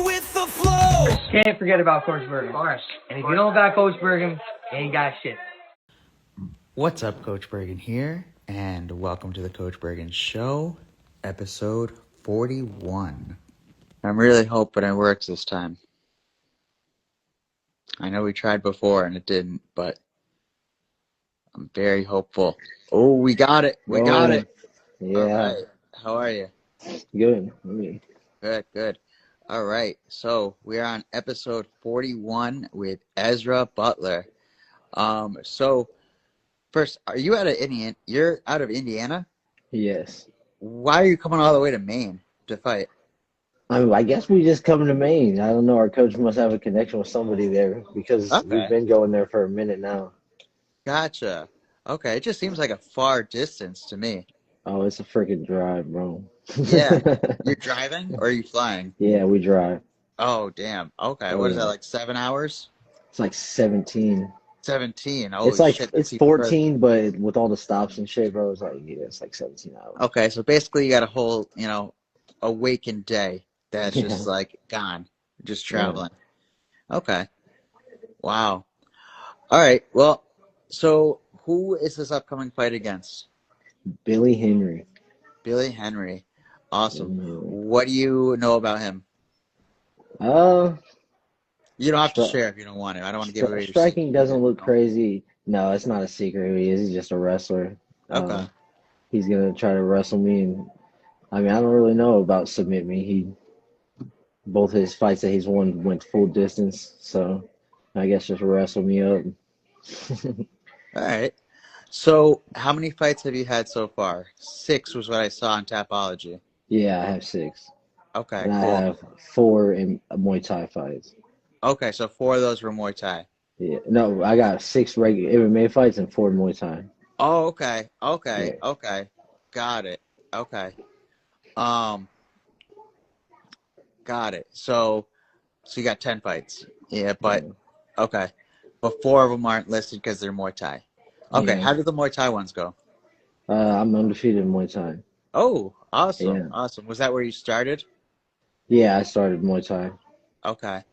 with the flow. Can't forget about Coach Bergen. Of course. And if you don't got Coach Bergen, you ain't got shit. What's up, Coach Bergen here, and welcome to the Coach Bergen Show, episode 41. I'm really hoping it works this time. I know we tried before and it didn't, but I'm very hopeful. Oh, we got it. We got it. Yeah. All right. How are you? Good. Good. All right. So we are on episode 41 with Ezra Butler. So first, are you out of Indiana? You're out of Indiana? Yes. Why are you coming all the way to Maine to fight? I guess we just come to Maine. I don't know. Our coach must have a connection with somebody there because Okay. we've been going there for a minute now. Gotcha. Okay. It just seems like a far distance to me. Oh, it's a freaking drive, bro. Yeah. You're driving or are you flying? Yeah, we drive. Oh, damn. Okay. Oh, What is yeah. that, like 7 hours? It's like 17. 17. Holy It's like shit. it's 14, but with all the stops and shit, bro, it's like 17 hours. Okay. So basically you got a whole, awakened day that's just Yeah. like gone, just traveling. Yeah. Okay. Wow. All right. Well, so who is this upcoming fight against? Billy Henry. Billy Henry. Awesome. Mhm. What do you know about him? You don't have to share if you don't want to. I don't want to give away your striking secret. doesn't look crazy. No, it's not a secret who he is. He's just a wrestler. Okay. He's gonna try to wrestle me, and I don't really know about submit me. Both his fights that he's won went full distance, so I guess just wrestle me up. All right. So how many fights have you had so far? 6 was what I saw on Tapology. Yeah, I have 6. Okay, and cool. I have 4 in Muay Thai fights. Okay, so 4 of those were Muay Thai. Yeah, no, I got 6 regular MMA fights and 4 Muay Thai. Oh, okay. Yeah. Okay. Got it. Okay. Got it. So you got 10 fights. Yeah, but okay. But 4 of them aren't listed because they're Muay Thai. Okay, Yeah. how do the Muay Thai ones go? I'm undefeated in Muay Thai. Oh, awesome. Yeah. Awesome. Was that where you started? Yeah, I started Muay Thai. Okay.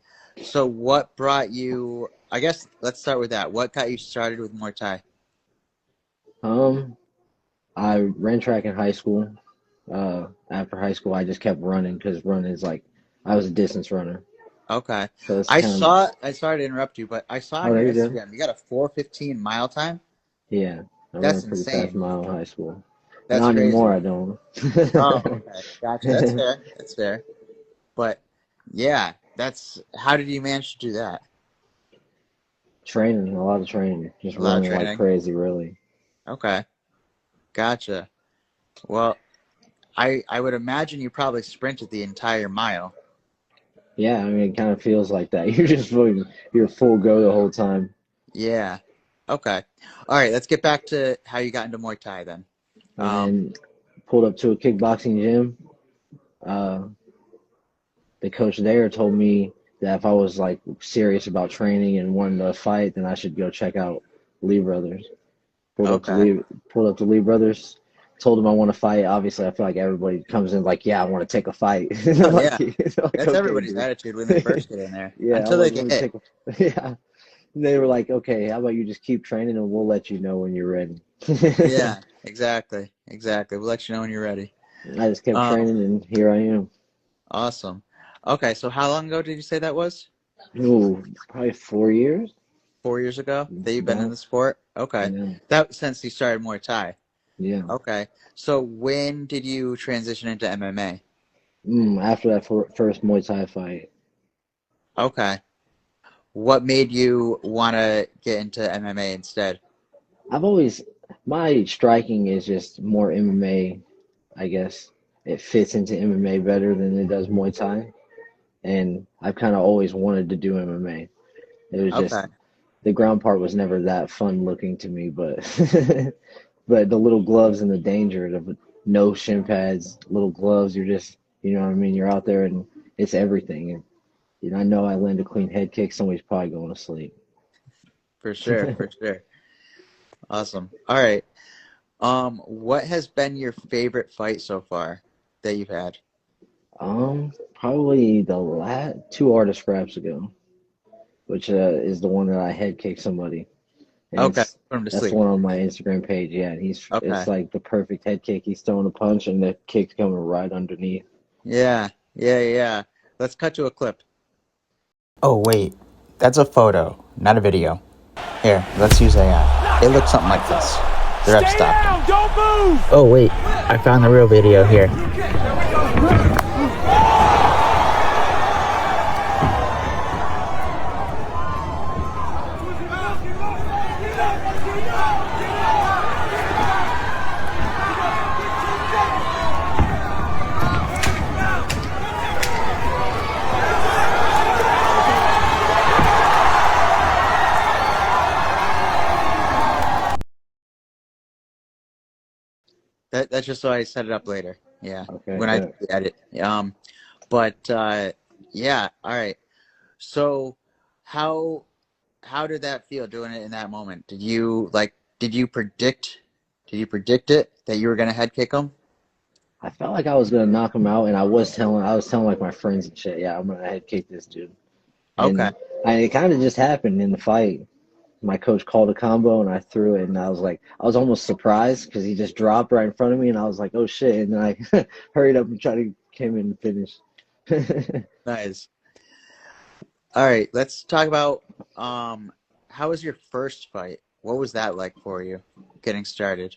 So what brought you, I guess let's start with that. What got you started with Muay Thai? I ran track in high school. After high school, I just kept running because running is like, I was a distance runner. Okay. So it's sorry to interrupt you, but I saw on Oh, your there you go. Instagram, you got a 4:15 mile time? Yeah, I That's ran a pretty insane. fast mile in high school. That's Not crazy. anymore, I don't. Oh, okay. Gotcha. That's fair. But yeah, how did you manage to do that? Training, a lot of training. Just A lot of running like training? crazy, really. Okay. Gotcha. Well, I would imagine you probably sprinted the entire mile. Yeah, it kind of feels like that. You're full go the whole time. Yeah. Okay. All right, let's get back to how you got into Muay Thai then. And then pulled up to a kickboxing gym. The coach there told me that if I was like serious about training and wanting to fight, then I should go check out Lee Brothers. Pulled up to Lee Brothers. Told him I want to fight. Obviously, I feel like everybody comes in like, yeah, I want to take a fight. Yeah, that's everybody's attitude when they first get in there. Yeah, until they get hit. Yeah. They were like, okay, how about you just keep training and we'll let you know when you're ready. Yeah, exactly. We'll let you know when you're ready. I just kept training and here I am. Awesome. Okay, so how long ago did you say that was? Ooh, probably 4 years. 4 years ago that you've been in the sport? Okay. Yeah. That since you started Muay Thai. Yeah. Okay. So when did you transition into MMA? After that first Muay Thai fight. Okay. What made you want to get into MMA instead? My striking is just more MMA, I guess. It fits into MMA better than it does Muay Thai. And I've kind of always wanted to do MMA. It was just, the ground part was never that fun looking to me, but but the little gloves and the danger of no shin pads, little gloves, you're just, you know what I mean? You're out there and it's everything. And I know I land a clean head kick, somebody's probably going to sleep. For sure. Awesome. All right. What has been your favorite fight so far that you've had? Probably two artist scraps ago, which is the one that I head kicked somebody, and Okay. Put him to that's sleep. one on my Instagram page. Yeah, and Okay. it's like the perfect head kick. He's throwing a punch, and the kick's coming right underneath. Yeah. Let's cut to a clip. Oh, wait. That's a photo, not a video. Here, let's use AI. It looks something like this. The ref stopped him. Don't move! Oh, wait. I found the real video here. That's just so I set it up later. Yeah. Okay. When I do the edit. Yeah. All right. So how did that feel doing it in that moment? Did you predict it that you were gonna head kick him? I felt like I was gonna knock him out, and I was telling like my friends and shit, yeah, I'm gonna head kick this dude. And Okay. it kind of just happened in the fight. My coach called a combo, and I threw it, and I was almost surprised because he just dropped right in front of me, and I was like, oh shit, and then I hurried up and came in and finished. Nice. All right, let's talk about how was your first fight? What was that like for you getting started?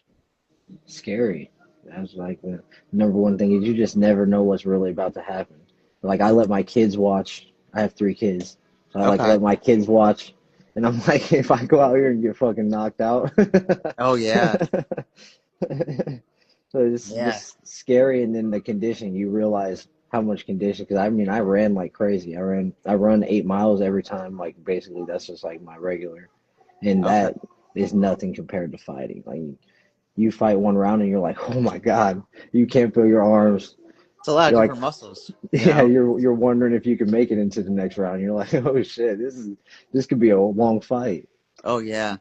Scary. That was like the number one thing is you just never know what's really about to happen. Like I let my kids watch. I have 3 kids, so I Okay. let my kids watch, and I'm like, if I go out here and get fucking knocked out. Oh yeah. So it's just scary, and then the condition. You realize how much condition. Because I mean, I ran like crazy. I run 8 miles every time. Like basically, that's just like my regular, and Okay. that is nothing compared to fighting. Like you fight one round, and you're like, oh my god, you can't feel your arms. It's a lot of You're different like, muscles. yeah, you're wondering if you can make it into the next round. You're like, oh shit, this could be a long fight. Oh yeah.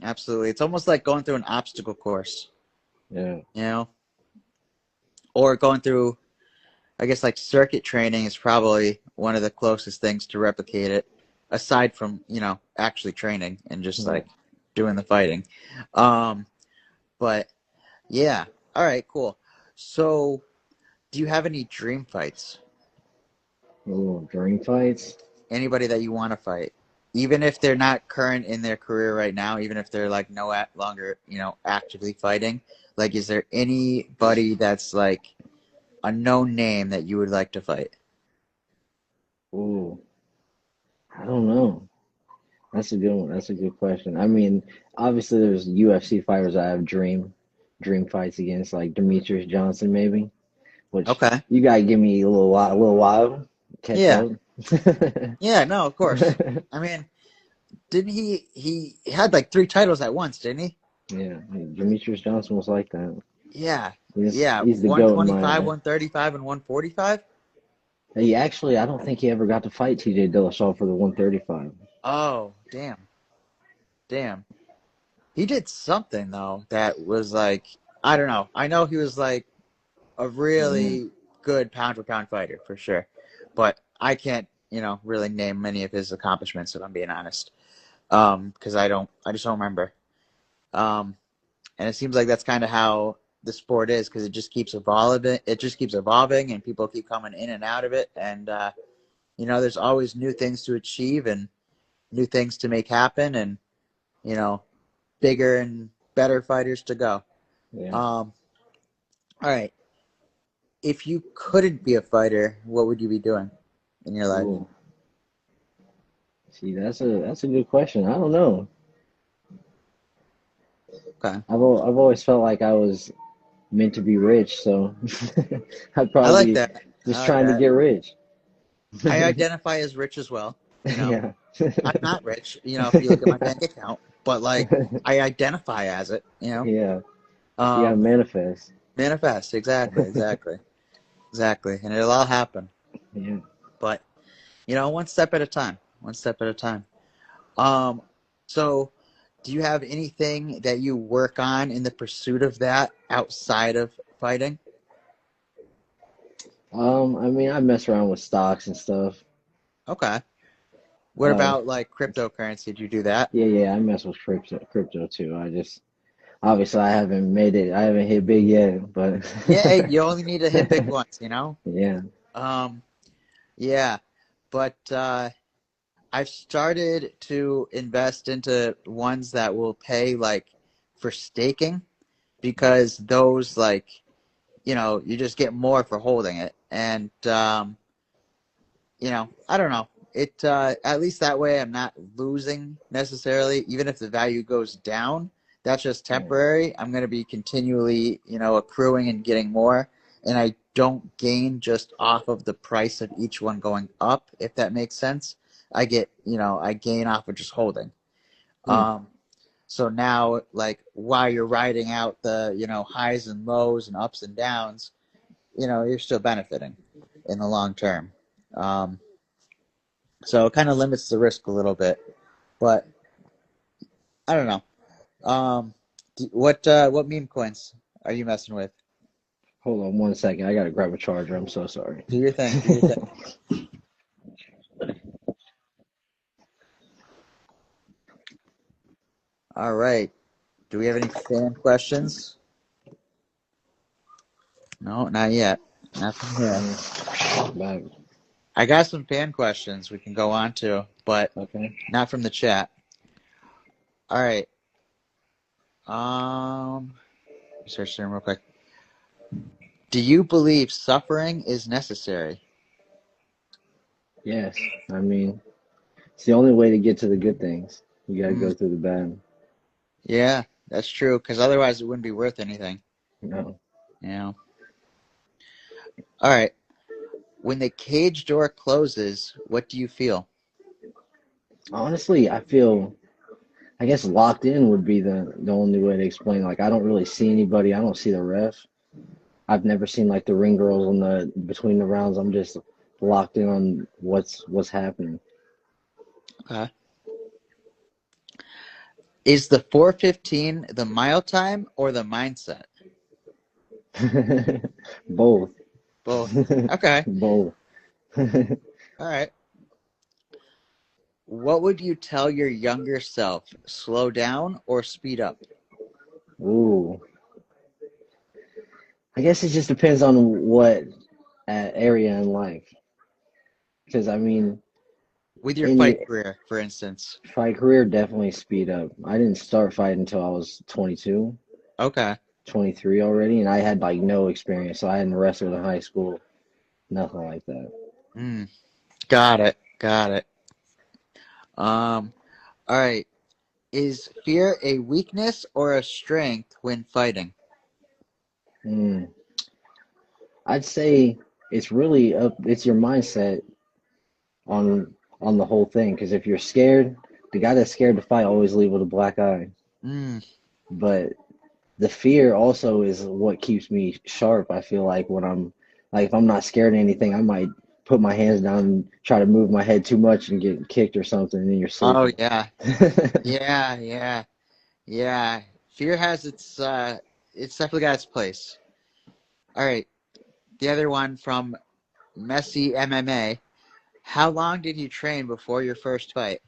Absolutely. It's almost like going through an obstacle course. Yeah. Or going through, I guess, like circuit training is probably one of the closest things to replicate it, aside from, actually training and just like doing the fighting. But yeah. All right, cool. So do you have any dream fights? Ooh, dream fights? Anybody that you want to fight? Even if they're not current in their career right now, even if they're like no longer, actively fighting, like, is there anybody that's like a known name that you would like to fight? Ooh, I don't know. That's a good one. That's a good question. I mean, obviously there's UFC fighters I have dream fights against, like Demetrius Johnson maybe, which Okay. you gotta give me a little while to catch up. Yeah, no, of course. I mean, didn't he had like 3 titles at once, didn't he? Yeah, Demetrius Johnson was like that. Yeah. He's the GOAT in 125, my eye. 135, and 145? I don't think he ever got to fight TJ Dillashaw for the 135. Oh, damn. He did something though that was like, I don't know. I know he was like a really good pound for pound fighter for sure, but I can't, really name many of his accomplishments if I'm being honest, because I just don't remember. And it seems like that's kind of how the sport is, because it just keeps evolving. It just keeps evolving, and people keep coming in and out of it, and there's always new things to achieve and new things to make happen, and bigger and better fighters to go. Yeah. All right. If you couldn't be a fighter, what would you be doing in your life? Ooh. See, that's a good question. I don't know. Okay. I've always felt like I was meant to be rich, so I'd I like probably that. just trying to get rich. I identify as rich as well. Yeah. I'm not rich, if you look at my bank account, but like I identify as it, Yeah. You gotta manifest. Manifest, exactly. And it'll all happen. Yeah. But, one step at a time. So do you have anything that you work on in the pursuit of that outside of fighting? I mean, I mess around with stocks and stuff. Okay. What Uh, about like cryptocurrency? Do you do that? yeah, I mess with crypto too. I just obviously I haven't made it. I haven't hit big yet, but Yeah, hey, you only need to hit big ones, you know? yeah. Um, yeah, but I've started to invest into ones that will pay like for staking because those like, you just get more for holding it. And I don't know. It at least that way I'm not losing necessarily, even if the value goes down. That's just Right. temporary. I'm going to be continually, accruing and getting more, and I don't gain just off of the price of each one going up, if that makes sense. I gain off of just holding. Hmm. Um, so now, like while you're riding out the, highs and lows and ups and downs, you're still benefiting in the long term. Um, so it kind of limits the risk a little bit, but I don't know. What meme coins are you messing with? Hold on 1 second. I gotta grab a charger. I'm so sorry. Do your thing. Do your thing. All right. Do we have any fan questions? No, not yet. Nothing here. Back. I got some fan questions we can go on to, but Okay. not from the chat. All right. Search them real quick. Do you believe suffering is necessary? Yes. I mean, it's the only way to get to the good things. You gotta Mm, go through the bad. yeah, that's true. Because otherwise, it wouldn't be worth anything. No. You know. All right. When the cage door closes, what do you feel? Honestly, I guess locked in would be the only way to explain. Like I don't really see anybody. I don't see the ref. I've never seen like the ring girls on the between the rounds. I'm just locked in on what's happening. Okay. Is the 4:15 the mile time or the mindset? Both. Both. Okay. Both. All right. What would you tell your younger self? Slow down or speed up? Ooh. I guess it just depends on what area in life. Because I mean, With your in fight career, for instance. fight career, definitely speed up. I didn't start fighting until I was 22, Okay. 23 already, and I had like no experience. So I hadn't wrestled in high school, nothing like that. Mm, got it. Got it. All right. Is fear a weakness or a strength when fighting? Mm. I'd say it's really up. It's your mindset on the whole thing. Because if you're scared, the guy that's scared to fight always leave with a black eye. Mm, But the fear also is what keeps me sharp. I feel like when I'm like if I'm not scared of anything, I might put my hands down and try to move my head too much and get kicked or something, and then you're oh sleeping. yeah. Yeah, yeah. Yeah. Fear has it's definitely got its place. All right. The other one from Messi MMA. How long did you train before your first fight?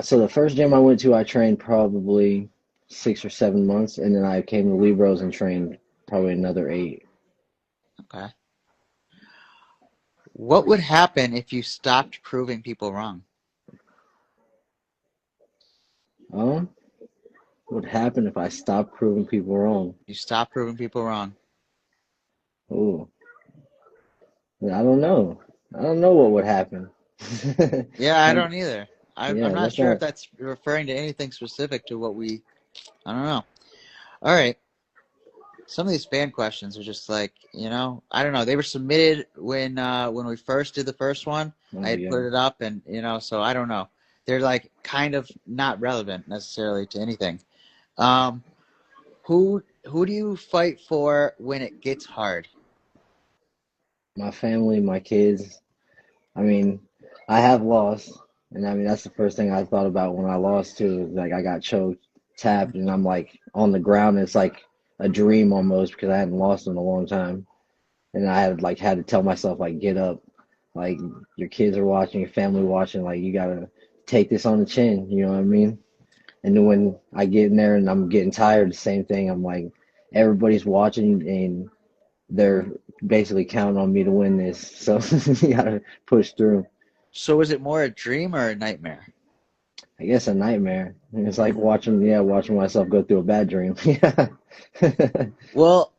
So the first gym I went to, I trained probably 6 or 7 months, and then I came to Libros and trained probably another 8. Okay. What would happen if you stopped proving people wrong? Um, what would happen if I stopped proving people wrong? You stop proving people wrong. Ooh, I don't know. I don't know what would happen. Yeah, I I'm, don't either. I'm yeah, not that's sure if not. that's referring to anything specific to what I don't know. All right. Some of these fan questions are just like, I don't know. They were submitted when we first did the first one. I Oh had yeah. put it up and so I don't know. They're like kind of not relevant necessarily to anything. Um, who do you fight for when it gets hard? My family, my kids. I mean, I have lost, and I mean that's the first thing I thought about when I lost too. Like I got choked, tapped, and I'm like on the ground. And it's like a dream almost because I hadn't lost in a long time. and I had to tell myself like get up, like your kids are watching, your family watching, like you gotta take this on the chin, you know what I mean? And then when I get in there and I'm getting tired, the same thing. I'm like, everybody's watching and they're basically counting on me to win this. So you gotta push through. So is it more a dream or a nightmare? I guess a nightmare. It's like watching myself go through a bad dream. Yeah. Well,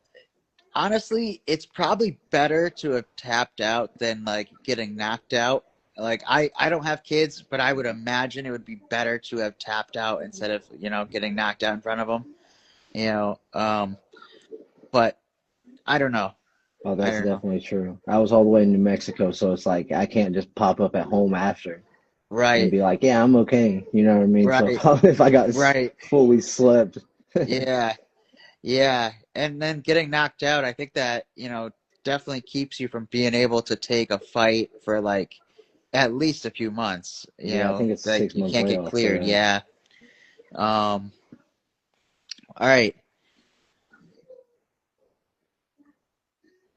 honestly, it's probably better to have tapped out than like getting knocked out. Like I don't have kids, but I would imagine it would be better to have tapped out instead of, getting knocked out in front of them. But I don't know. Oh, I that's don't know. definitely true. I was all the way in New Mexico, so it's like I can't just pop up at home after and Right, be like, yeah, I'm okay. You know what I mean? So right, if I got right. fully slept, Yeah, yeah. And then getting knocked out, I think that, definitely keeps you from being able to take a fight for like at least a few months, yeah, I think it's like six you months can't get layoff for cleared. that. Yeah. Um, all right.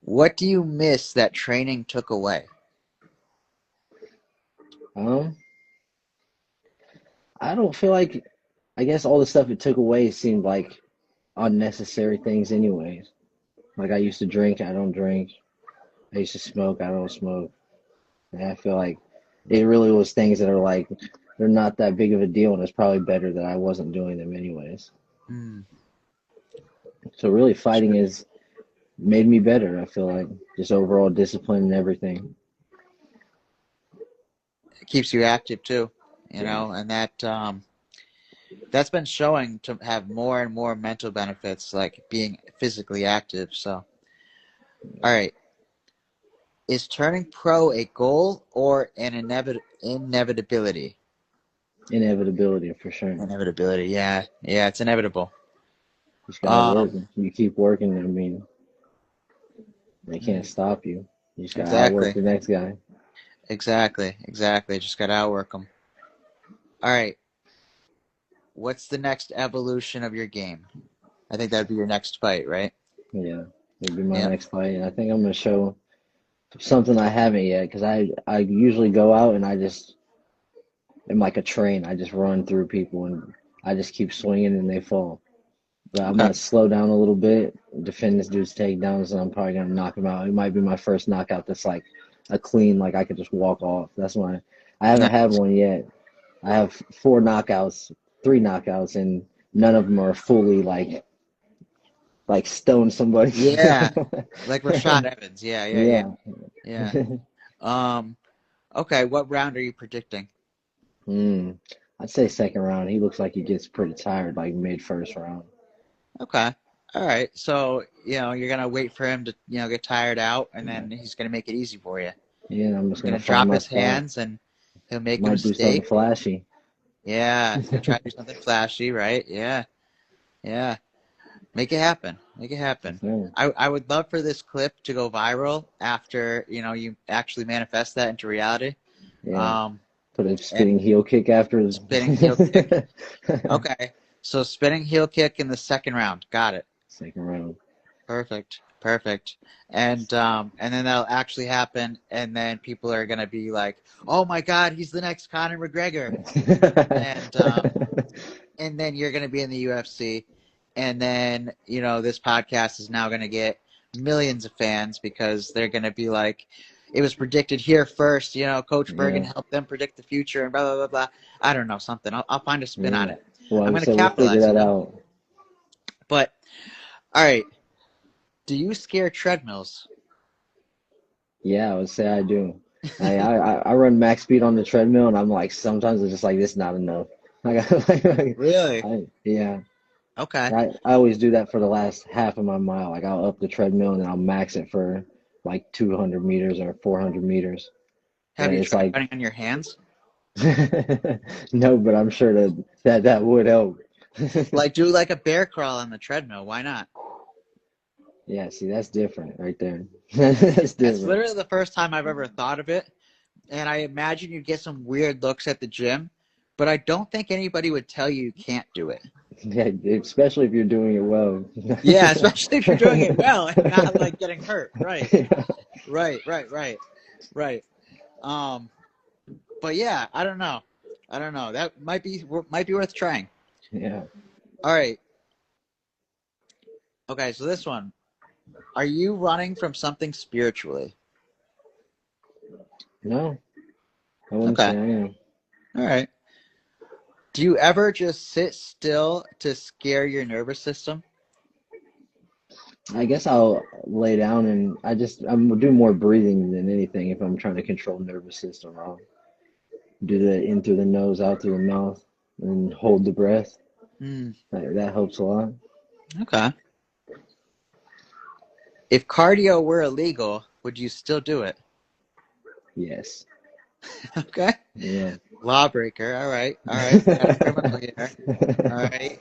What do you miss that training took away? Um, I don't feel like, I guess all the stuff it took away seemed like unnecessary things anyways. Like I used to drink, I don't drink. I used to smoke, I don't smoke. And I feel like it really was things that are like they're not that big of a deal, and it's probably better that I wasn't doing them anyways. Hmm. So really, fighting has made me better. I feel like just overall discipline and everything. It keeps you active too, Yeah, and that's been showing to have more and more mental benefits, like being physically active. So, all right. Is turning pro a goal or an inevitability? inevitability for sure. Inevitability, yeah. Yeah, it's inevitable. You just gotta work. Um, You keep working. I mean, they can't mm, stop you. You just gotta outwork exactly. the next guy. Exactly. Just got to outwork them. All right. What's the next evolution of your game? I think that'd be your next fight, right? Yeah, it'd be my Yeah. next fight. And I think I'm gonna show something I haven't yet because I usually go out and I just am like a train. I just run through people and I just keep swinging and they fall. But I'm Okay. gonna slow down a little bit, defend this dude's takedowns, and I'm probably gonna knock him out. It might be my first knockout that's like a clean, like I could just walk off. That's why I haven't had Nice. one yet. I have four knockouts, three knockouts, and none of them are fully like stone somebody. Yeah. Like Rashad Evans. Yeah. Yeah. Yeah. Um, okay. What round are you predicting? Mm. I'd say second round. He looks like he gets pretty tired, like mid first round. Okay. All right. So, you're going to wait for him to, get tired out, and then he's going to make it easy for you. Yeah, I'm He's just going gonna to find drop my his spot. hands, and he'll make a Might do something mistake. flashy. Yeah. He'll try to do something flashy, right? Yeah. Yeah. Make it happen. Make it happen. Yeah. I would love for this clip to go viral after, you actually manifest that into reality. Yeah. Um, Put a and spinning heel kick after his. spinning heel kick. Okay. So spinning heel kick in the second round. Got it. Second round. Perfect. And then that'll actually happen, and then people are gonna be like, "Oh my God, he's the next Conor McGregor," and and then you're gonna be in the UFC, and then this podcast is now gonna get millions of fans because they're gonna be like, "It was predicted here first." Coach Bergen Yeah. helped them predict the future, and blah blah blah blah. I don't know, something. I'll find a spin on Yeah. it. Well, I'm I gonna said we'll figure capitalize, that out. But all right. Do you scare treadmills? Yeah, I would say I do. I run max speed on the treadmill, and I'm like sometimes it's just like this is not enough. Really? Yeah. Okay. I always do that for the last half of my mile. Like I'll up the treadmill and then I'll max it for like 200 meters or 400 meters. Have And you it's tried like running on your hands? no, but I'm sure that would help. Like do like a bear crawl on the treadmill. Why not? Yeah, see, that's different right there. That's That's different. literally the first time I've ever thought of it. And I imagine you'd get some weird looks at the gym, but I don't think anybody would tell you you can't do it. Yeah, especially if you're doing it well. Yeah, especially if you're doing it well and not like getting hurt. Right. Right, right, right, right. Um, but yeah, I don't know. I don't know. That might be worth trying. Yeah. All right. Okay, so this one. Are you running from something spiritually? No, I wouldn't Okay. say I am. All right. Do you ever just sit still to scare your nervous system? I guess I'll lay down and I'm do more breathing than anything if I'm trying to control nervous system. I'll do the in through the nose, out through the mouth, and hold the breath. Hmm. That helps a lot. Okay. If cardio were illegal, would you still do it? Yes. Okay. Yeah. Lawbreaker. All right. All right. We got a criminal here. All right.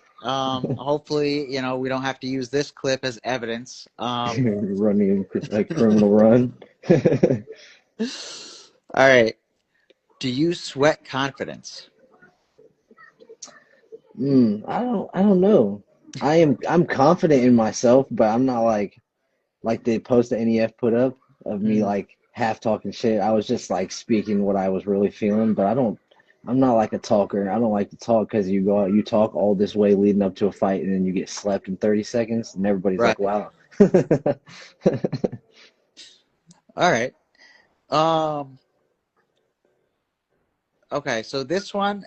Hopefully, we don't have to use this clip as evidence. Running a criminal run. All right. Do you sweat confidence? I don't know. I'm confident in myself, but I'm not like the post that NEF put up of me Mm, like half talking shit. I was just like speaking what I was really feeling, but I'm not like a talker. I don't like to talk because you go out, you talk all this way leading up to a fight, and then you get slept in 30 seconds, and everybody's like, right. wow. All right. Um, okay. So this one,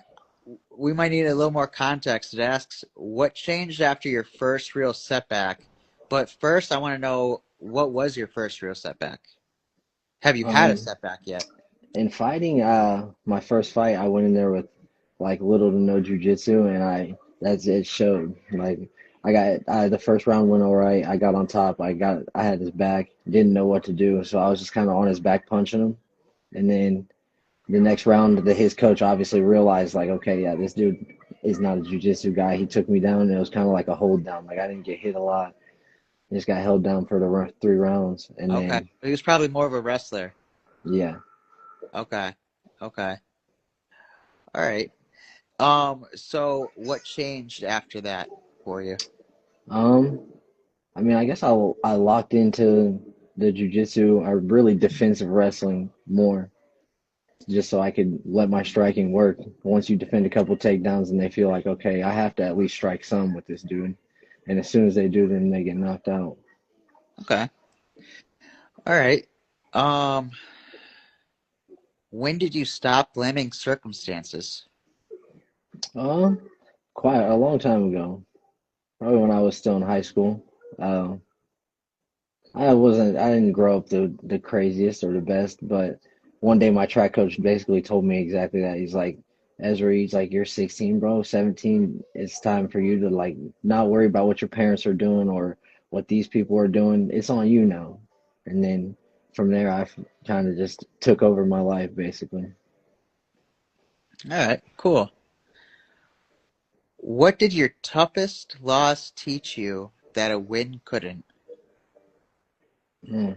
we might need a little more context. It asks, what changed after your first real setback? But first, I want to know, what was your first real setback? Have you had a Um, setback yet? in fighting, my first fight, I went in there with like little to no jujitsu, and that's it showed. Like the first round went all right. I got on top. I had his back. Didn't know what to do, so I was just kind of on his back punching him. And then the next round, his coach obviously realized like, okay, yeah, this dude is not a jujitsu guy. He took me down, and it was kind of like a hold down. Like I didn't get hit a lot. I just got held down for the 3 rounds, and Okay. then He was probably more of a wrestler. yeah. Okay. Okay. All right. So what changed after that for you? Um, I mean, I guess I locked into the jujitsu or really defensive wrestling more, just so I could let my striking work. Once you defend a couple takedowns and they feel like, okay, I have to at least strike some with this dude. And as soon as they do, then they get knocked out. Okay. All right. Um, when did you stop blaming circumstances? Um, Quite a long time ago, probably when I was still in high school. Uh, I didn't grow up the craziest or the best, but one day my track coach basically told me exactly that. He's like, Ezra, he's like, you're 16, bro, 17. It's time for you to like not worry about what your parents are doing or what these people are doing. It's on you now. And then from there, I kind of just took over my life basically. All right, cool. What did your toughest loss teach you that a win couldn't? Mm.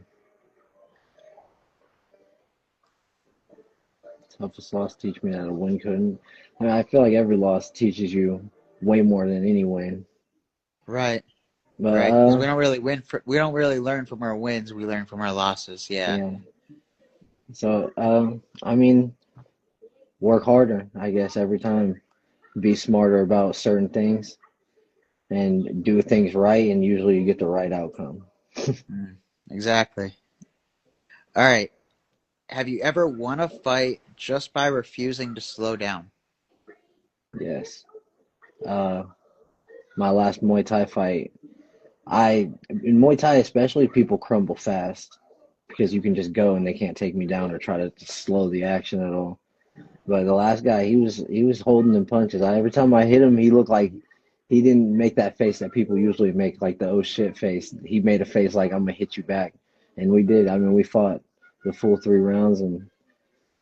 Toughest loss teach me that a win couldn't. I mean, I feel like every loss teaches you way more than any win. Right, But right. Because we don't really learn from our wins. We learn from our losses. Yeah. yeah. So I mean, work harder, I guess, every time. Be smarter about certain things and do things right, and usually you get the right outcome. Mm, exactly. All right. Have you ever won a fight just by refusing to slow down? Yes. Uh, my last Muay Thai fight, in Muay Thai especially, people crumble fast because you can just go and they can't take me down or try to slow the action at all. But the last guy, he was holding them punches. Every time I hit him, he looked like he didn't make that face that people usually make, like the oh shit face. He made a face like I'm gonna hit you back, and we did. I mean, we fought the full 3 rounds, and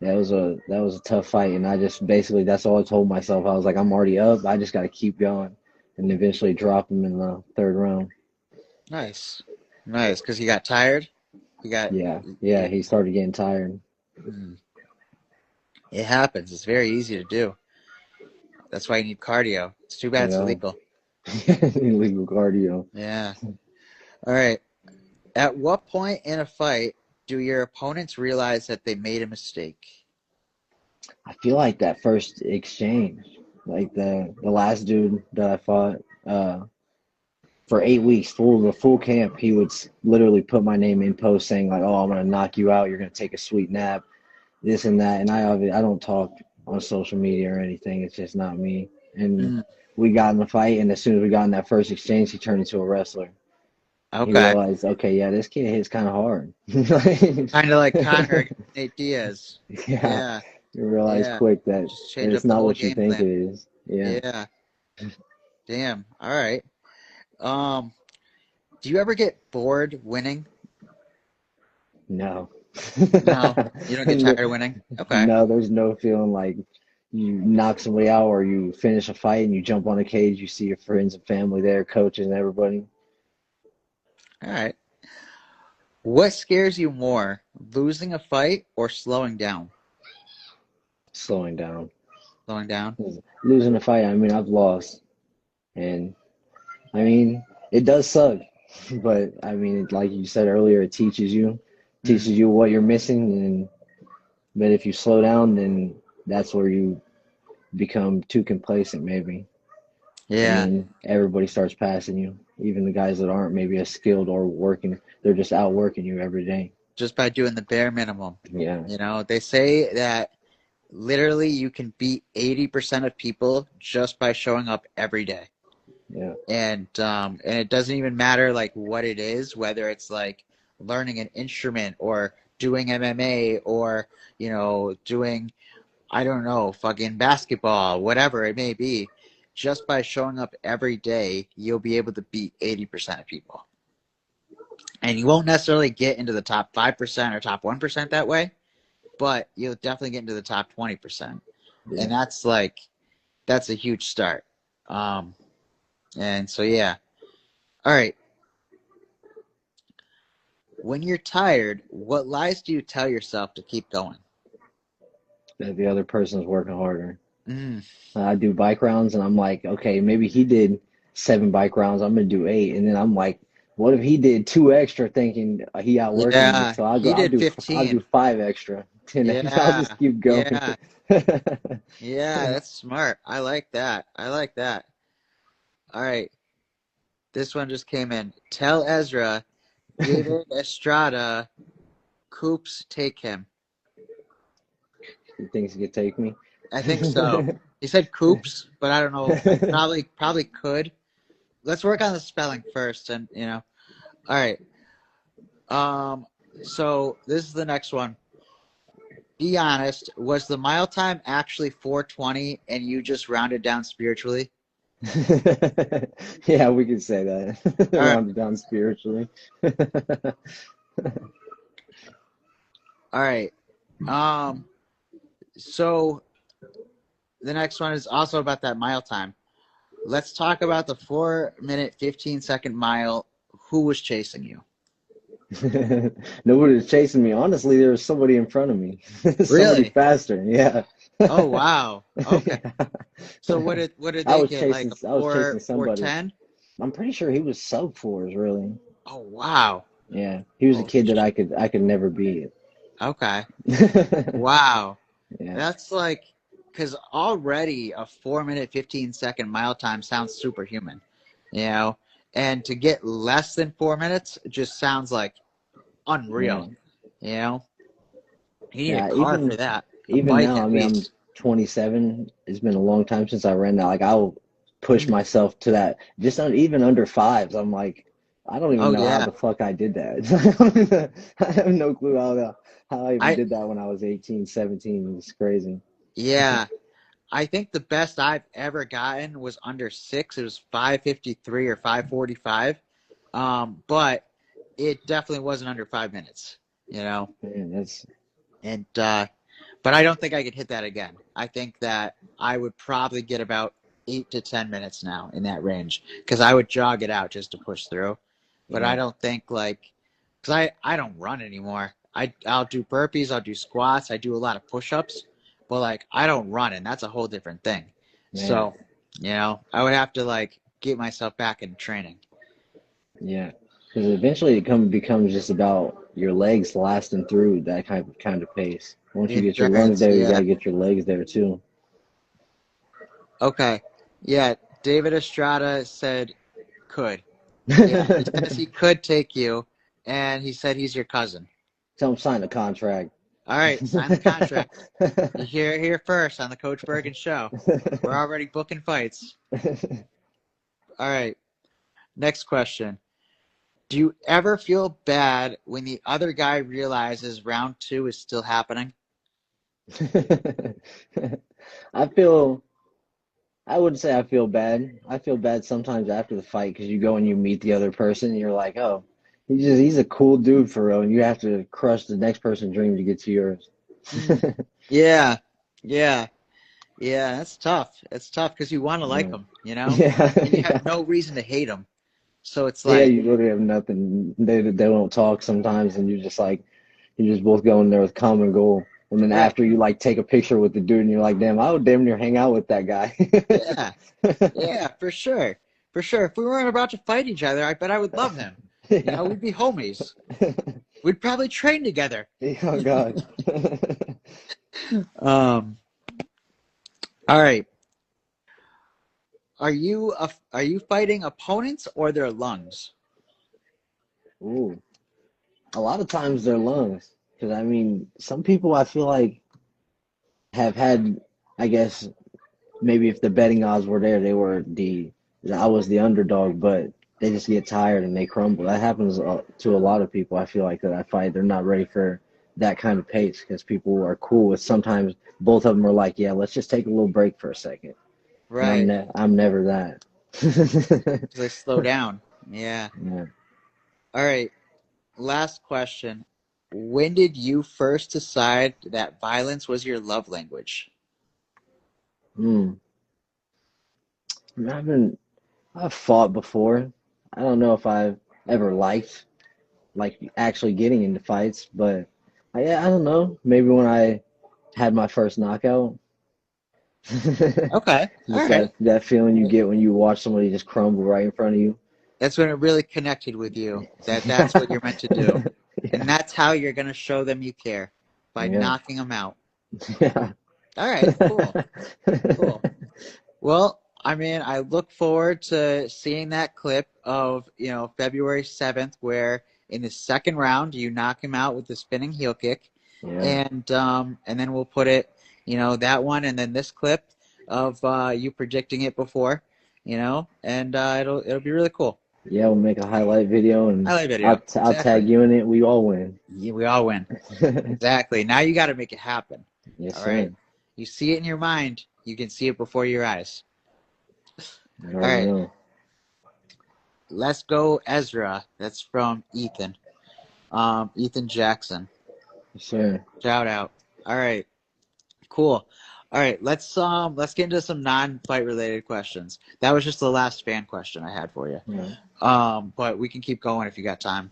that was a tough fight. And I just basically that's all I told myself. I was like, I'm already up. I just got to keep going, and eventually drop him in the third round. Nice. Nice. Because he got tired? He got. Yeah, yeah. He started getting tired. Mm, it happens. It's very easy to do. That's why you need cardio. It's too bad You it's know, illegal. Illegal cardio. Yeah. All right. At what point in a fight do your opponents realize that they made a mistake? I feel like that first exchange, like the last dude that I fought, for 8 weeks, the full camp, he would literally put my name in posts saying like, "Oh, I'm gonna knock you out. You're gonna take a sweet nap, this and that." And I don't talk on social media or anything. It's just not me. And Mm, we got in the fight, and as soon as we got in that first exchange, he turned into a wrestler. He okay. realized, okay, yeah, this kid hits kind of hard. Kind of like Conor against Nate Diaz. Yeah, Yeah. you realize Yeah. quick that Just change it's up the not whole what you game think plan. it is. Yeah. Yeah. Damn. All right. Um, do you ever get bored winning? No. No. You don't get tired of winning? Okay. No, there's no feeling like you knock somebody out or you finish a fight and you jump on a cage, you see your friends and family there, coaches and everybody. All right. What scares you more, losing a fight or slowing down? Slowing down. Slowing down? Losing a fight, I mean, I've lost. And I mean, it does suck. But I mean, like you said earlier, it teaches Mm, you what you're missing. And but if you slow down, then that's where you become too complacent, maybe. And yeah. then everybody starts passing you. Even the guys that aren't maybe as skilled or working, they're just outworking you every day. Just by doing the bare minimum. Yeah, You know, they say that literally you can beat 80% of people just by showing up every day. yeah, And it doesn't even matter like what it is, whether it's like learning an instrument or doing MMA or, doing, I don't know, fucking basketball, whatever it may be. Just by showing up every day, you'll be able to beat 80% of people. And you won't necessarily get into the top 5% or top 1% that way, but you'll definitely get into the top 20%. And yeah. that's a huge start. Um, and so, yeah. All right. When you're tired, what lies do you tell yourself to keep going? That the other person's working harder. Mm, I do bike rounds, and I'm like, okay, maybe he did 7 bike rounds. I'm gonna do 8, and then I'm like, what if he did 2 extra, thinking he outworking me? yeah, So he did I'll do 15. 5 extra, 10. I'll Yeah, just keep going. yeah, yeah, that's smart. I like that. I like that. All right, this one just came in. Tell Ezra, David Estrada, Coops, take him. He thinks he could take me. I think so. He said Coops, but I don't know. Probably could. Let's work on the spelling first, and All right. So this is the next one. Be honest. Was the mile time actually 4:20, and you just rounded down spiritually? Yeah, we could say that. All right. Rounded down spiritually. All right. So the next one is also about that mile time. Let's talk about the 4-minute 15-second mile. Who was chasing you? Nobody was chasing me. Honestly, there was somebody in front of me. Somebody Really? faster. Yeah. Oh wow. Okay. Yeah. So what did they get? Like a I was chasing four somebody. ten? I'm pretty sure he was sub fours, really. Oh wow. Yeah. He was a Oh kid that I could never beat. okay. Wow. Yeah. That's like because already a 4-minute 15-second mile time sounds superhuman, you know, and to get less than 4 minutes just sounds like Yeah. unreal, you know. You need a Yeah. car for that, a Even bike now, I at mean, I'm least. 27. It's been a long time since I ran that. Like, I'll push Mm. myself to that, just even under fives. I'm like, I don't even Oh know how yeah, the fuck I did that. I have no clue how I even I did that when I was 18, 17. It's crazy. yeah. I think the best I've ever gotten was under 6. It was 5:53 or 5:45. But it definitely wasn't under 5 minutes, you know. Man, And but I don't think I could hit that again. I think that I would probably get about 8 to 10 minutes now in that range because I would jog it out just to push through. But yeah, I don't think because I don't run anymore. I'll do burpees, I'll do squats, I do a lot of push-ups, but I don't run, and that's a whole different thing. man. So I would have to get myself back into training. Yeah, because eventually it becomes just about your legs lasting through that kind of pace. Once The you get your lungs endurance, there, you got yeah. to get your legs there too. Okay. Yeah, David Estrada said could. Yeah, he says he could take you, and he said he's your cousin. Tell them sign the contract. All right, sign the contract. You hear it here first on the Coach Bergen show. We're already booking fights. All right, next question. Do you ever feel bad when the other guy realizes round 2 is still happening? I feel, I wouldn't say I feel bad. I feel bad sometimes after the fight because you go and you meet the other person and you're like, oh, he's a cool dude for real, and you have to crush the next person's dream to get to yours. Yeah, yeah, yeah. That's tough. It's tough because you want to like Yeah. them, you know, Yeah, and you have yeah. no reason to hate them. So it's Yeah, like, you literally have nothing. They don't talk sometimes, and you just both go in there with common goal. And then right, after you like take a picture with the dude, and you're like, damn, I would damn near hang out with that guy. yeah, yeah, for sure, for sure. If we weren't about to fight each other, I bet I would love him. You know, Yeah. we'd be homies. We'd probably train together. Oh God. Um. All right. Are you fighting opponents or their lungs? Ooh. A lot of times their lungs, because I mean, some people I feel like have had, I guess maybe if the betting odds were there, I was the underdog, but they just get tired and they crumble. That happens to a lot of people. I feel like that I fight, they're not ready for that kind of pace because people are cool with sometimes both of them are like, yeah, let's just take a little break for a second. And Right. I'm never that. They slow down. Yeah. Yeah. All right. Last question. When did you first decide that violence was your love language? Hmm. I've fought before. I don't know if I've ever liked like actually getting into fights, but I don't know. Maybe when I had my first knockout, Okay. All just right. that feeling you get when you watch somebody just crumble right in front of you. That's when it really connected with you. That's what Yeah, you're meant to do. And yeah, that's how you're going to show them you care, by yeah, knocking them out. yeah. All right. Cool. Cool. Well, I mean, I look forward to seeing that clip of, February 7th, where in the second round you knock him out with the spinning heel kick, Yeah. and then we'll put it, that one, and then this clip of you predicting it before, and it'll be really cool. Yeah, we'll make a highlight video and Highlight video, I'll exactly. tag you in it. We all win. Yeah, we all win. Exactly. Now you got to make it happen. Yes, All right. sir. You see it in your mind, you can see it before your eyes. I All already right. know. Let's go, Ezra. That's from Ethan. Ethan Jackson. Yes, sir. Shout out. All right. Cool. All right. Let's get into some non-fight related questions. That was just the last fan question I had for you. Yeah, But we can keep going if you got time.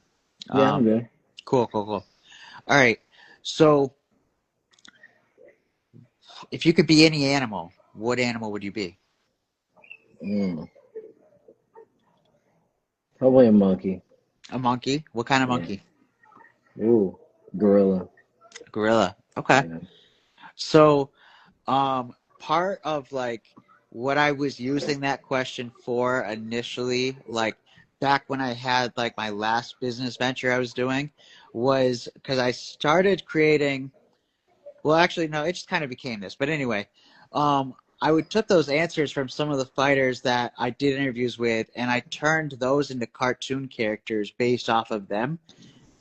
yeah, I'm Um, good. cool. All right. So if you could be any animal, what animal would you be? Mm. Probably a monkey. A monkey? What kind of Yeah. monkey? Ooh, gorilla. Gorilla. Okay. Yeah. So, part of like what I was using that question for initially, like back when I had like my last business venture I was doing, was because I started creating. Well, actually, no, it just kind of became this. But anyway, I would took those answers from some of the fighters that I did interviews with, and I turned those into cartoon characters based off of them.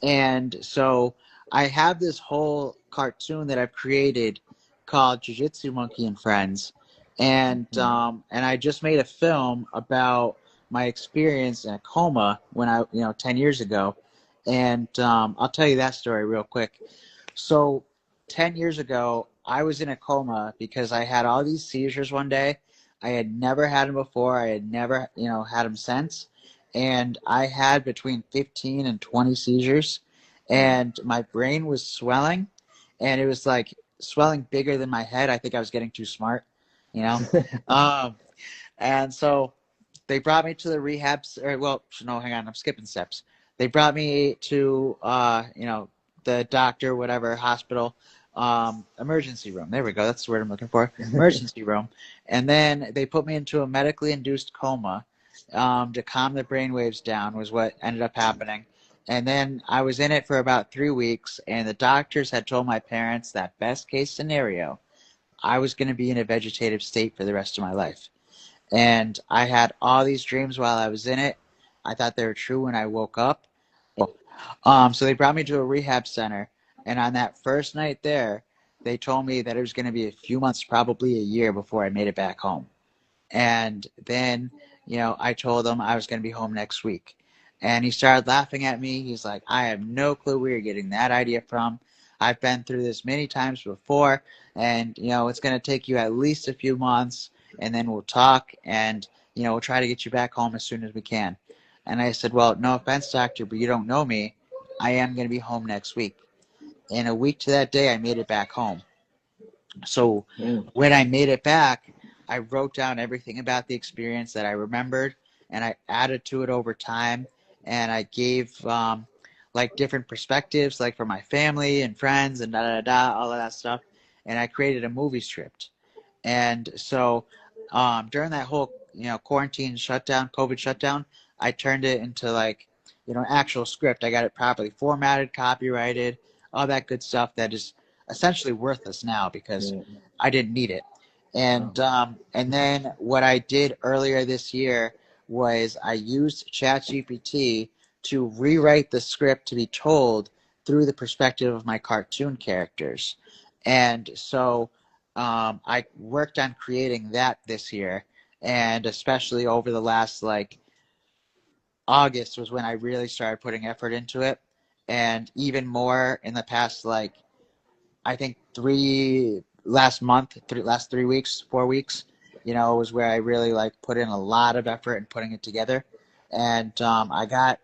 And so I have this whole cartoon that I've created called Jiu-Jitsu Monkey and Friends. And I just made a film about my experience in a coma when 10 years ago. And I'll tell you that story real quick. So 10 years ago, I was in a coma because I had all these seizures one day. I had never had them before. I had never, had them since. And I had between 15 and 20 seizures. And my brain was swelling. And it was like swelling bigger than my head. I think I was getting too smart, you know? um, and so they brought me to the rehab, or well, no, hang on, I'm skipping steps. They brought me to, the doctor, whatever, hospital, emergency room. There we go. That's the word I'm looking for. Emergency room. And then they put me into a medically induced coma, to calm the brain waves down was what ended up happening. And then I was in it for about 3 weeks, and the doctors had told my parents that best case scenario, I was going to be in a vegetative state for the rest of my life. And I had all these dreams while I was in it. I thought they were true when I woke up. So they brought me to a rehab center, and on that first night there, they told me that it was going to be a few months, probably a year, before I made it back home. And then, I told him I was going to be home next week. And he started laughing at me. He's like, I have no clue where you're getting that idea from. I've been through this many times before, and, it's going to take you at least a few months, and then we'll talk, and, we'll try to get you back home as soon as we can. And I said, well, no offense, doctor, but you don't know me. I am going to be home next week. And a week to that day, I made it back home. So when I made it back, I wrote down everything about the experience that I remembered, and I added to it over time, and I gave different perspectives, like for my family and friends and all of that stuff, and I created a movie script. And so during that whole quarantine shutdown, COVID shutdown, I turned it into actual script. I got it properly formatted, copyrighted, all that good stuff that is essentially worthless now because I didn't need it. And then what I did earlier this year was I used ChatGPT to rewrite the script to be told through the perspective of my cartoon characters. And so I worked on creating that this year, and especially over the last August was when I really started putting effort into it, and even more in the past I think last 3 weeks, 4 weeks, was where I really put in a lot of effort in putting it together. And I got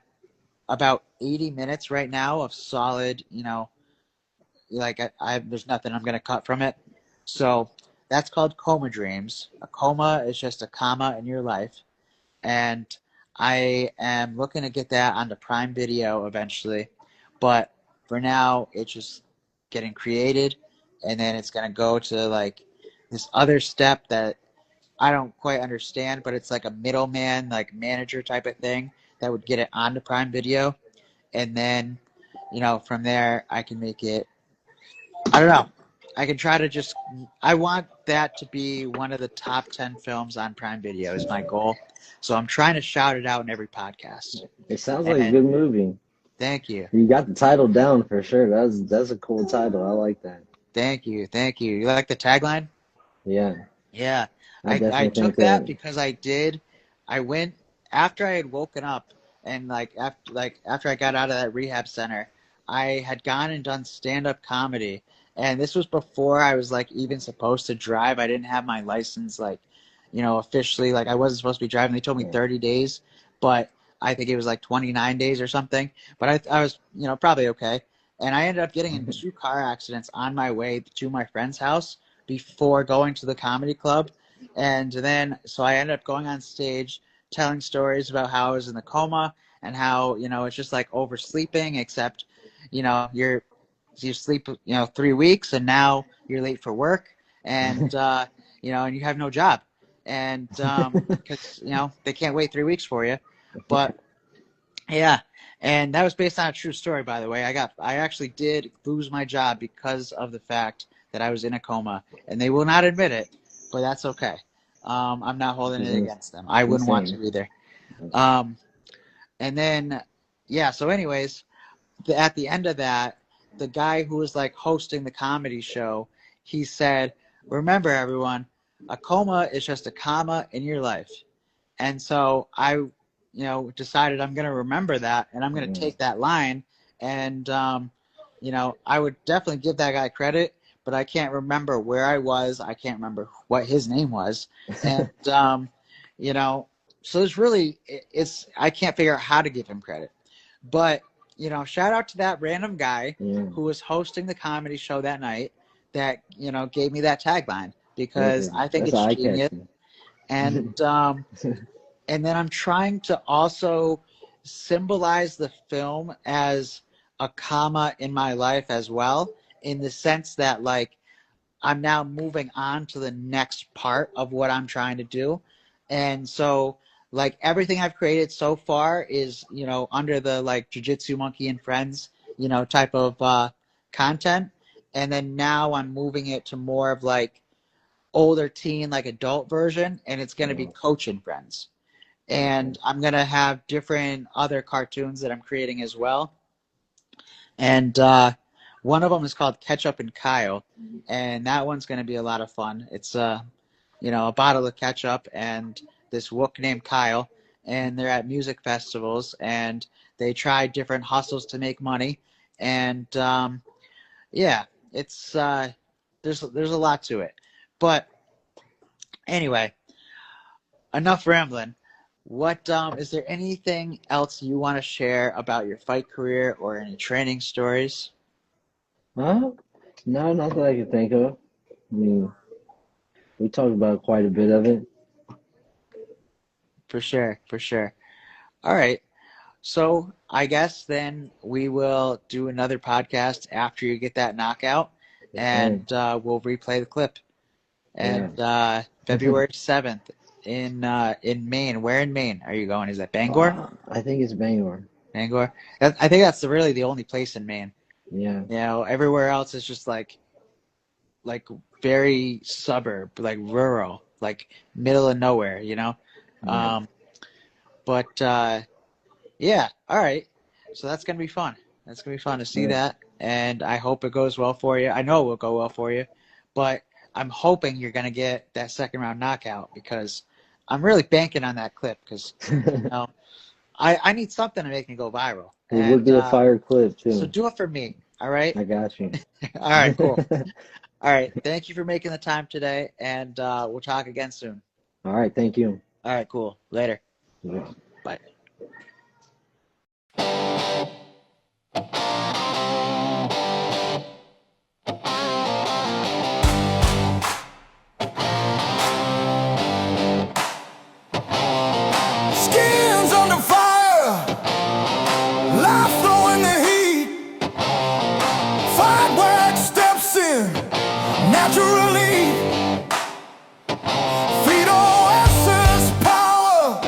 about 80 minutes right now of solid, there's nothing I'm going to cut from it. So that's called Coma Dreams. A coma is just a comma in your life. And I am looking to get that onto Prime Video eventually. But for now, it's just getting created. And then it's going to go to this other step that I don't quite understand, but it's like a middleman, manager type of thing that would get it onto Prime Video. And then, from there, I can make it, I don't know. I can try to I want that to be one of the top 10 films on Prime Video is my goal. So I'm trying to shout it out in every podcast. It sounds like a good movie. Thank you. You got the title down for sure. That's a cool title. I like that. Thank you. You like the tagline? Yeah. Yeah. I took that because I went after I had woken up and after I got out of that rehab center, I had gone and done stand-up comedy. And this was before I was even supposed to drive. I didn't have my license officially. I wasn't supposed to be driving. They told me 30 days, but I think it was 29 days or something. But I was probably okay. And I ended up getting in 2 car accidents on my way to my friend's house before going to the comedy club. And then so I ended up going on stage telling stories about how I was in the coma and how it's just oversleeping, except you sleep 3 weeks and now you're late for work, and and you have no job, and because they can't wait 3 weeks for you. But yeah, and that was based on a true story, by the way. I actually did lose my job because of the fact that I was in a coma, and they will not admit it, but that's okay. I'm not holding it against them. I wouldn't want to either. And then so anyways, at the end of that, the guy who was hosting the comedy show, he said, remember everyone, a coma is just a comma in your life. And so I decided I'm going to remember that, and I'm going to take that line, and I would definitely give that guy credit, but I can't remember where I was. I can't remember what his name was. And so I can't figure out how to give him credit. But shout out to that random guy who was hosting the comedy show that night that, gave me that tagline, because I think it's genius. And and then I'm trying to also symbolize the film as a comma in my life as well, in the sense that like I'm now moving on to the next part of what I'm trying to do. And so like everything I've created so far is, you know, under the like Jiu-Jitsu Monkey and Friends, you know, type of content. And then now I'm moving it to more of like older teen, like adult version, and it's going to be Coach and Friends. And I'm going to have different other cartoons that I'm creating as well. And one of them is called Ketchup and Kyle, and that one's going to be a lot of fun. It's you know, a bottle of ketchup and this wook named Kyle, and they're at music festivals, and they try different hustles to make money. And yeah, it's there's a lot to it. But anyway, enough rambling. What is there anything else you want to share about your fight career or any training stories? No, not that I can think of. I mean, we talked about quite a bit of it. For sure, for sure. All right. So I guess then we will do another podcast after you get that knockout, and we'll replay the clip. And February 7th in Maine. Where in Maine are you going? Is that Bangor? I think it's Bangor. Bangor. I think that's really the only place in Maine. Yeah. You know, everywhere else is just like very suburb, like rural, like middle of nowhere, you know? Yeah. But yeah, all right. So that's going to be fun. That's going to be fun to see that. And I hope it goes well for you. I know it will go well for you. But I'm hoping you're going to get that second round knockout, because I'm really banking on that clip, because you know, I need something to make me go viral. It would be a fire clip, too. So do it for me, all right? I got you. All right, cool. All right, thank you for making the time today, and we'll talk again soon. All right, thank you. All right, cool. Later. Yeah. Bye. Skins under fire, life throwing the heat. Fight where it steps in naturally. Feet on essence power,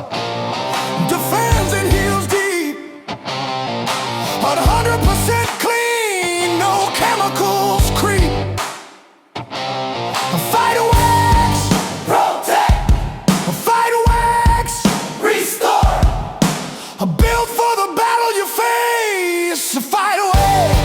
defends and heals deep. 100% clean, no chemicals creep. Fight wax, protect. Fight wax, restore. Built for the battle you face. Fight wax.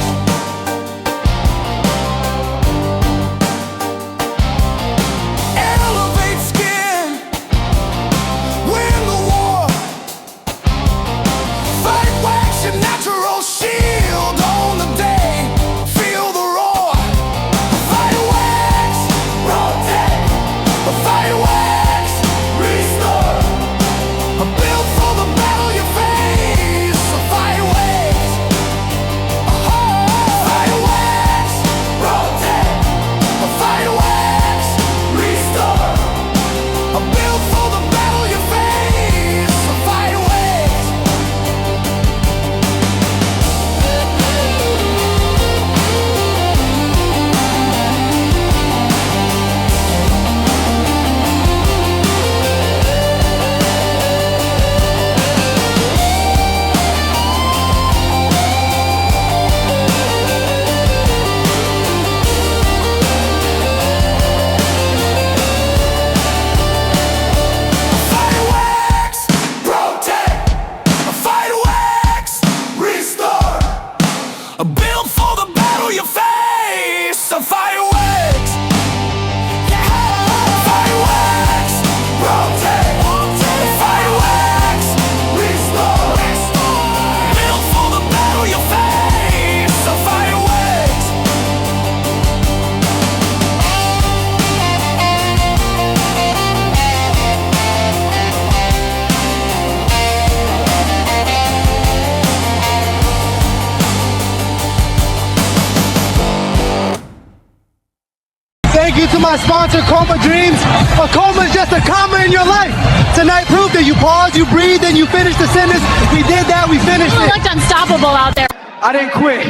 Thank you to my sponsor, Coma Dreams. A coma is just a comma in your life. Tonight proved that you pause, you breathe, and you finish the sentence. We did that, we finished it. You looked unstoppable out there. I didn't quit.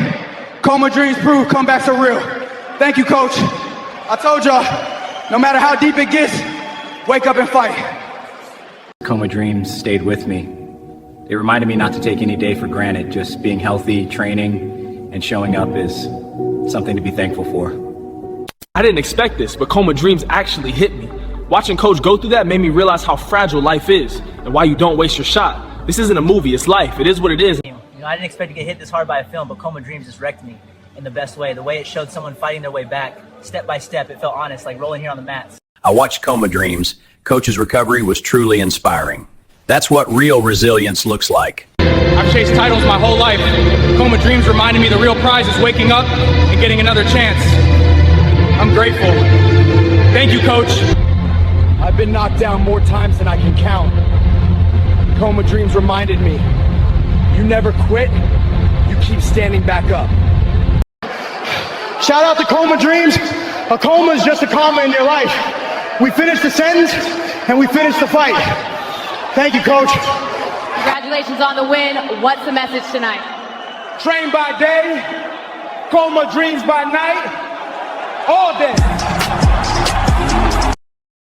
Coma Dreams prove comebacks are real. Thank you, coach. I told y'all, no matter how deep it gets, wake up and fight. Coma Dreams stayed with me. It reminded me not to take any day for granted. Just being healthy, training, and showing up is something to be thankful for. I didn't expect this, but Coma Dreams actually hit me. Watching Coach go through that made me realize how fragile life is and why you don't waste your shot. This isn't a movie, it's life. It is what it is. You know, I didn't expect to get hit this hard by a film, but Coma Dreams just wrecked me in the best way. The way it showed someone fighting their way back, step by step, it felt honest, like rolling here on the mats. I watched Coma Dreams. Coach's recovery was truly inspiring. That's what real resilience looks like. I've chased titles my whole life. Coma Dreams reminded me the real prize is waking up and getting another chance. I'm grateful. Thank you, Coach. I've been knocked down more times than I can count. Coma Dreams reminded me, you never quit, you keep standing back up. Shout out to Coma Dreams. A coma is just a comma in your life. We finished the sentence and we finished the fight. Thank you, Coach. Congratulations on the win. What's the message tonight? Train by day, Coma Dreams by night, all day.